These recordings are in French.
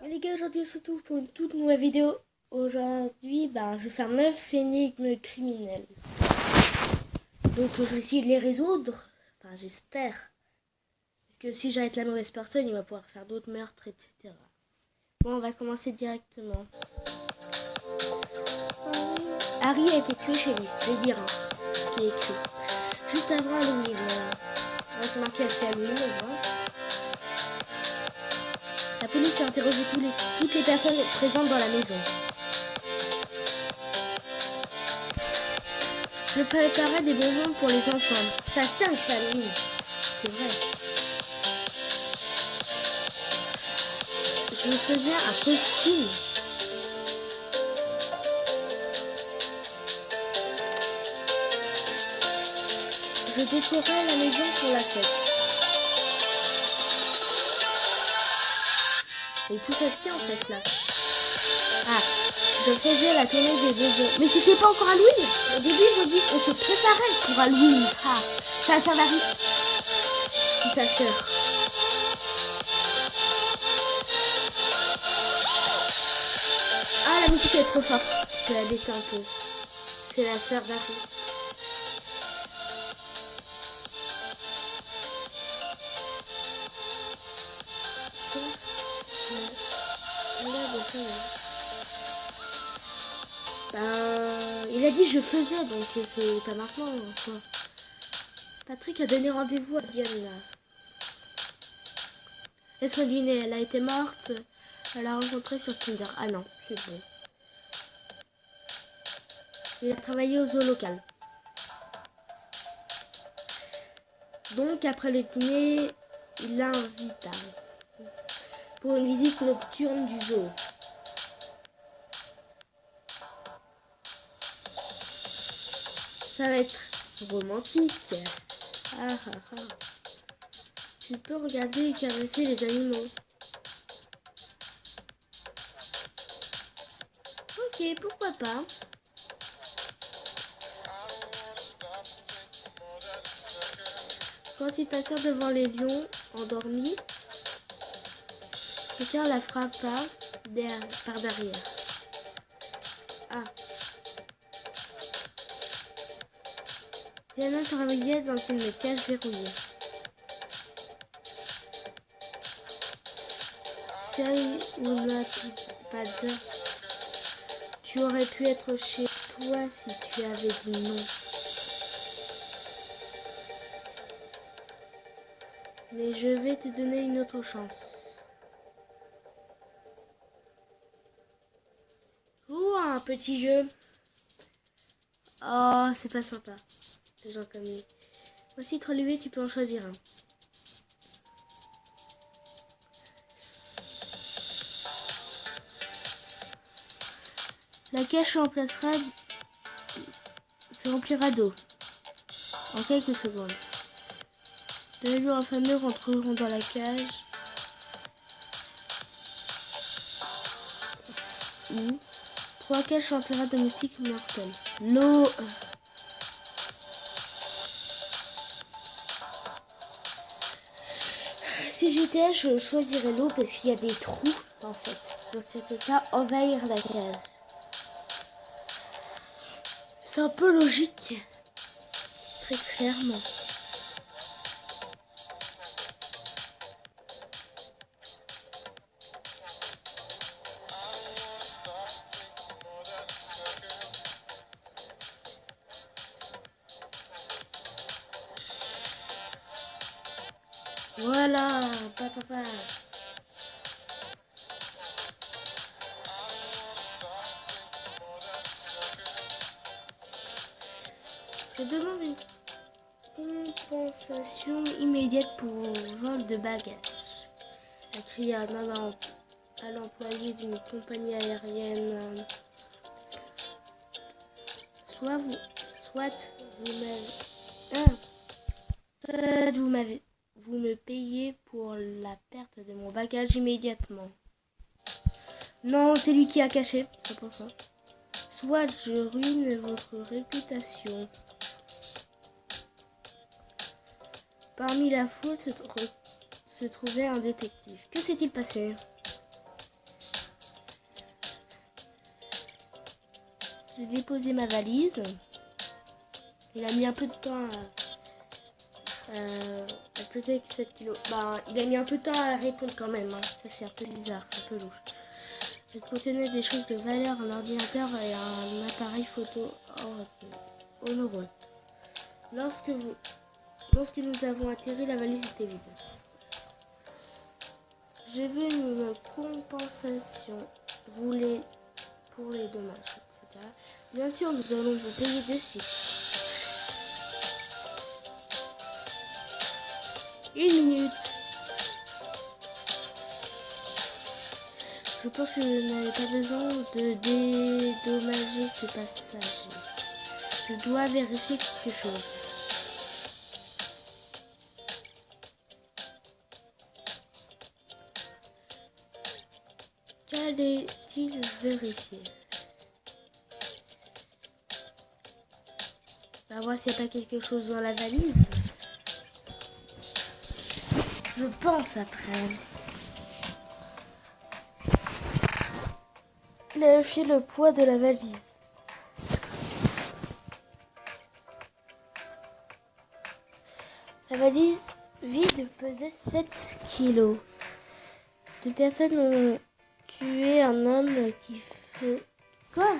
Et les gars, aujourd'hui on se retrouve pour une toute nouvelle vidéo. Aujourd'hui, je vais faire 9 énigmes criminelles. Donc je vais essayer de les résoudre. Enfin, j'espère. Parce que si j'arrête la mauvaise personne, il va pouvoir faire d'autres meurtres, etc. Bon, on va commencer directement. Harry a été tué chez lui. Je vais dire ce qui est écrit. Juste avant Halloween. On va se marquer avec Halloween, on voit. La police a interrogé toutes les personnes présentes dans la maison. Je préparais des bonbons pour les enfants. Ça se tient que ça Halloween. C'est vrai. Je me faisais un costume. Je décorais la maison pour la fête. Et tout ça se tient en fait là. Ah, je faisais la tournée des bonbons. Mais c'était pas encore Halloween. Au début, je dis on se préparait pour Halloween. Ah, ça varie. C'est sa sœur. Ah, la musique est trop forte. Je vais la baisser un peu. C'est la sœur d'Harry. Il a dit je faisais, donc c'est pas maintenant. Quoi. Patrick a donné rendez-vous à Diane. Laisse-moi deviner, elle a été morte. Elle a rencontré sur Tinder. Ah non, c'est bon. Il a travaillé au zoo local. Donc après le dîner, il l'invita pour une visite nocturne du zoo. Ça va être romantique. Ah ah ah. Tu peux regarder et caresser les animaux. Ok, pourquoi pas. Quand ils passèrent devant les lions endormis, quelqu'un la frappa par derrière. Ah. Diana se réveillait dans une cage verrouillée. Thierry n'a pas d'heure. Tu aurais pu être chez toi si tu avais dit non. Mais je vais te donner une autre chance. Oh, un petit jeu. Oh, c'est pas sympa. Des gens comme lui. Voici 3 leviers, tu peux en choisir un. La cage se remplira d'eau en quelques secondes. Les jours affamés rentreront dans la cage. Ou 3 cages remplira de moustiques mortels. L'eau. Si j'étais, je choisirais l'eau parce qu'il y a des trous en fait. Donc ça peut pas envahir la cage. C'est un peu logique. Très clairement. Voilà, papa. Je demande une compensation immédiate pour vol de bagages. A crié un homme à l'employé d'une compagnie aérienne. Soit vous me payez pour la perte de mon bagage immédiatement. Non, c'est lui qui a caché, c'est pour ça. Soit je ruine votre réputation. Parmi la foule se trouvait un détective. Que s'est-il passé? J'ai déposé ma valise. Il a mis un peu de temps à peser 7 kilos. Bah, il a mis un peu de temps à répondre quand même. Hein. Ça, c'est un peu bizarre, un peu louche. Elle contenait des choses de valeur, un ordinateur et un appareil photo onéreux. Lorsque nous avons atterri, la valise était vide. Je veux une compensation. Pour les dommages, etc. Bien sûr, nous allons vous payer de suite. 1 minute. Je pense que vous n'avez pas besoin de dédommager ce passager. Je dois vérifier quelque chose. Qu'allait-il vérifier? On va voir s'il n'y a pas quelque chose dans la valise. Je pense après. Vérifier le poids de la valise. La valise vide pesait 7 kilos. 2 personnes ont tué un homme qui fait... Quoi?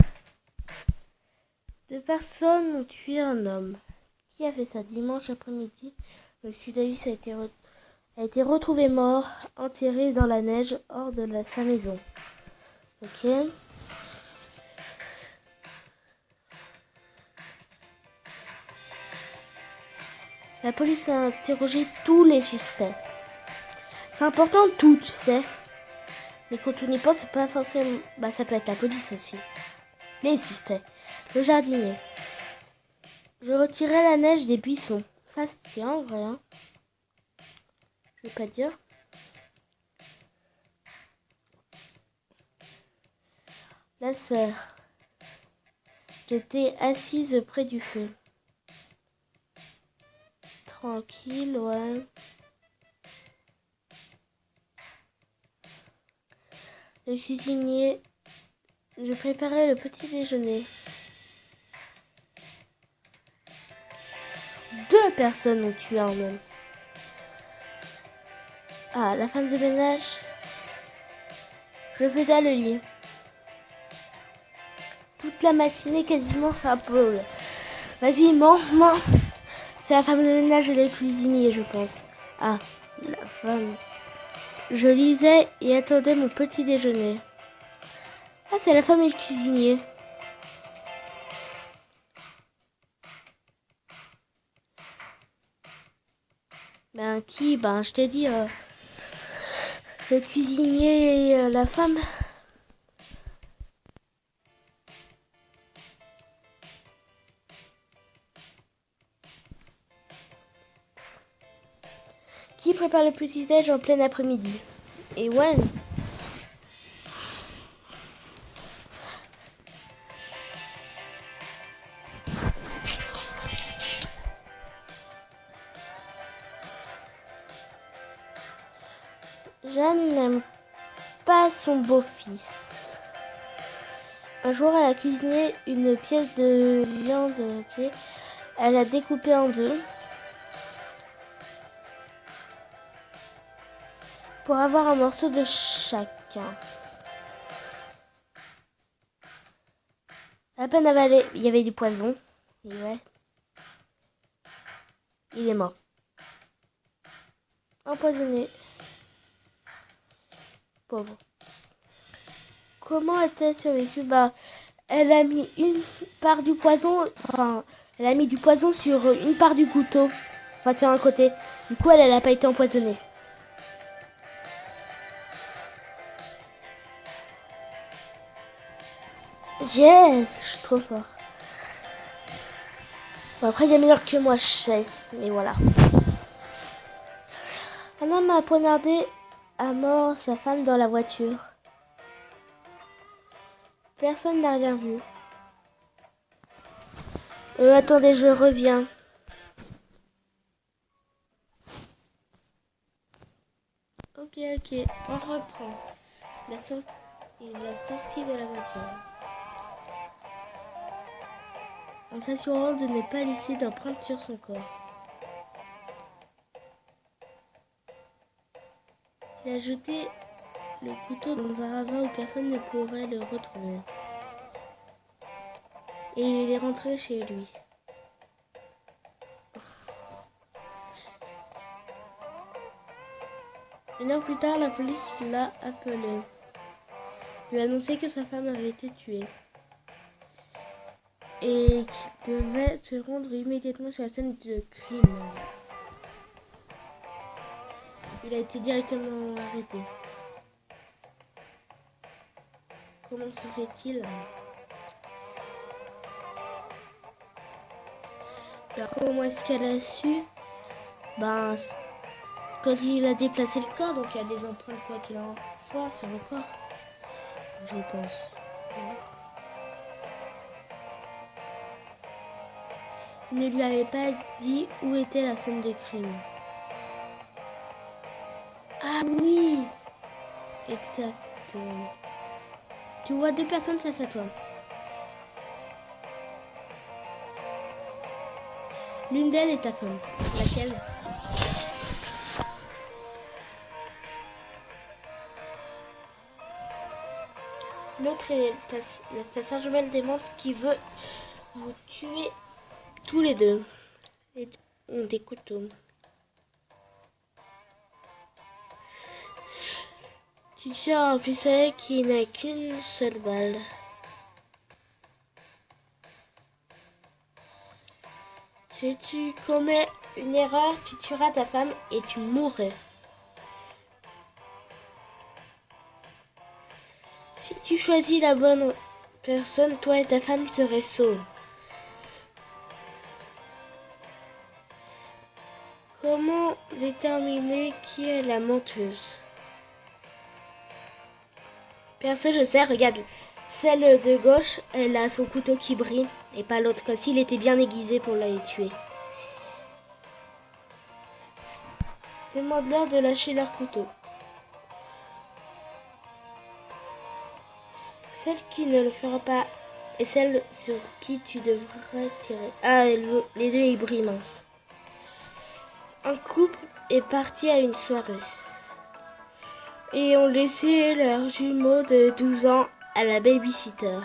2 personnes ont tué un homme. Qui a fait ça? Dimanche après-midi, Monsieur Davis a été retrouvé mort, enterré dans la neige hors de sa maison. Ok. La police a interrogé tous les suspects. C'est important tout, tu sais. Mais quand on y pense, c'est pas forcément... Bah, ça peut être la police aussi. Les suspects. Le jardinier. Je retirais la neige des buissons. Ça se tient en vrai. Hein. Je vais pas dire. La sœur. J'étais assise près du feu. Tranquille, ouais. Le cuisinier. Je préparais le petit déjeuner. 2 personnes ont tué un homme. Ah, la femme de ménage. Je faisais le lit. Toute la matinée, quasiment, ça Paul. Vas-y, mens. C'est la femme de ménage et le cuisinier, je pense. Ah, la femme. Je lisais et attendais mon petit déjeuner. Ah, c'est la femme et le cuisinier. Ben, qui? Ben, je t'ai dit, le cuisinier et la femme. Qui prépare le petit-déj en plein après-midi? Et ouais. Jeanne n'aime pas son beau-fils. Un jour, elle a cuisiné une pièce de viande. Okay. Elle a découpé en 2. Pour avoir un morceau de chacun. À peine avalé, il y avait du poison. Et ouais. Il est mort. Empoisonné. Pauvre. Comment a-t-elle survécu? Bah, elle a mis une part du poison. Enfin, elle a mis du poison sur une part du couteau. Enfin, sur un côté. Du coup, elle n'a pas été empoisonnée. Yes, je suis trop fort. Bon, après, il y a meilleur que moi, je sais. Mais voilà. Un homme a poignardé à mort sa femme dans la voiture. Personne n'a rien vu. Attendez, je reviens. Ok, on reprend. La sortie de la voiture. En s'assurant de ne pas laisser d'empreinte sur son corps. Il a jeté le couteau dans un ravin où personne ne pourrait le retrouver. Et il est rentré chez lui. Une heure plus tard, la police l'a appelé. Il lui a annoncé que sa femme avait été tuée. Et qu'il devait se rendre immédiatement sur la scène de crime. Il a été directement arrêté. Comment se fait-il? Alors comment est-ce qu'elle a su? Ben, quand il a déplacé le corps, donc il y a des empreintes quoi qu'il en soit sur le corps, je pense. Il ne lui avait pas dit où était la scène de crime. Ah oui, exact. Tu vois deux personnes face à toi. L'une d'elles est ta femme. Laquelle? L'autre est ta sœur jumelle démente qui veut vous tuer tous les deux. Et ont des couteaux. Tu tires un pistolet qui n'a qu'une seule balle. Si tu commets une erreur, tu tueras ta femme et tu mourrais. Si tu choisis la bonne personne, toi et ta femme seraient sauvés. Comment déterminer qui est la menteuse? Perso, je sais, regarde. Celle de gauche, elle a son couteau qui brille et pas l'autre, comme s'il était bien aiguisé pour la tuer. Demande-leur de lâcher leur couteau. Celle qui ne le fera pas est celle sur qui tu devrais tirer. Ah, les deux ils brillent mince. Un couple est parti à une soirée et ont laissé leur jumeau de 12 ans à la babysitter.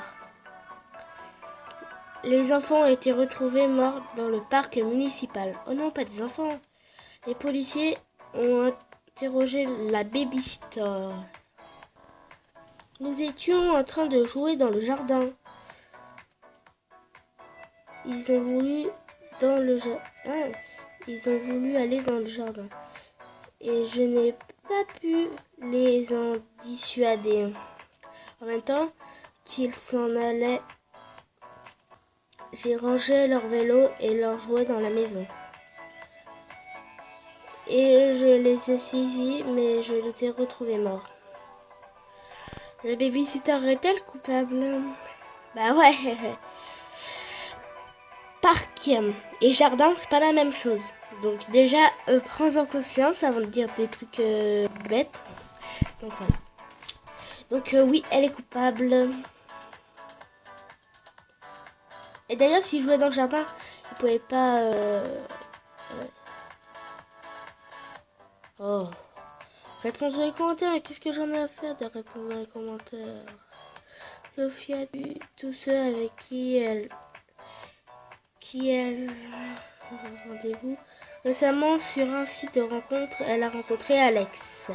Les enfants ont été retrouvés morts dans le parc municipal. Oh non, pas des enfants. Les policiers ont interrogé la babysitter. Nous étions en train de jouer dans le jardin. Ils ont voulu aller dans le jardin. Et je n'ai pas pu les en dissuader. En même temps qu'ils s'en allaient, j'ai rangé leur vélo et leurs jouets dans la maison. Et je les ai suivis, mais je les ai retrouvés morts. La babysitter est-elle coupable? Bah ouais. Parc et jardin, c'est pas la même chose. Donc déjà, prends-en conscience avant de dire des trucs bêtes. Donc voilà. Donc oui, elle est coupable. Et d'ailleurs, s'il jouait dans le jardin, il pouvait pas... Oh. Réponse dans les commentaires. Qu'est-ce que j'en ai à faire de répondre dans les commentaires? Sophia a vu tous ceux avec qui elle rendez-vous. Récemment, sur un site de rencontre, elle a rencontré Alex.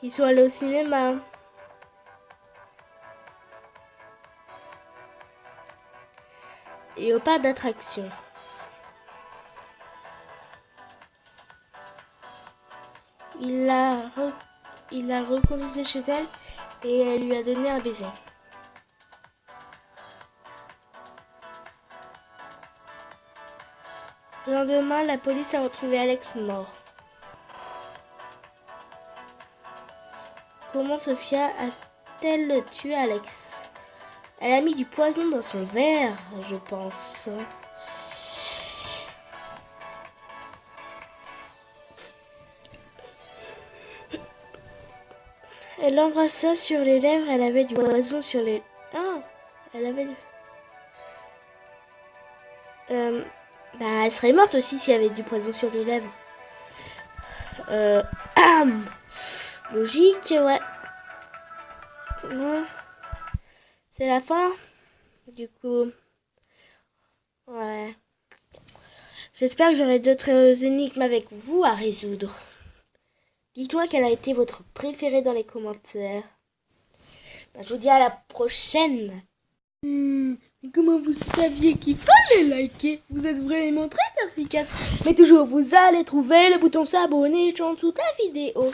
Ils sont allés au cinéma. Et au parc d'attractions. Il l'a reconduite chez elle et elle lui a donné un baiser. Le lendemain, la police a retrouvé Alex mort. Comment Sophia a-t-elle tué Alex? Elle a mis du poison dans son verre, je pense. Elle l'embrassa sur les lèvres, elle avait du poison sur les... Ah, elle avait du... Bah, elle serait morte aussi s'il y avait du poison sur les lèvres. Logique, ouais. C'est la fin. Du coup... Ouais. J'espère que j'aurai d'autres énigmes avec vous à résoudre. Dites-moi quelle a été votre préférée dans les commentaires. Bah, je vous dis à la prochaine. Comment vous saviez qu'il fallait liker? Vous êtes vraiment très perspicace. Mais toujours, vous allez trouver le bouton s'abonner en dessous de la vidéo.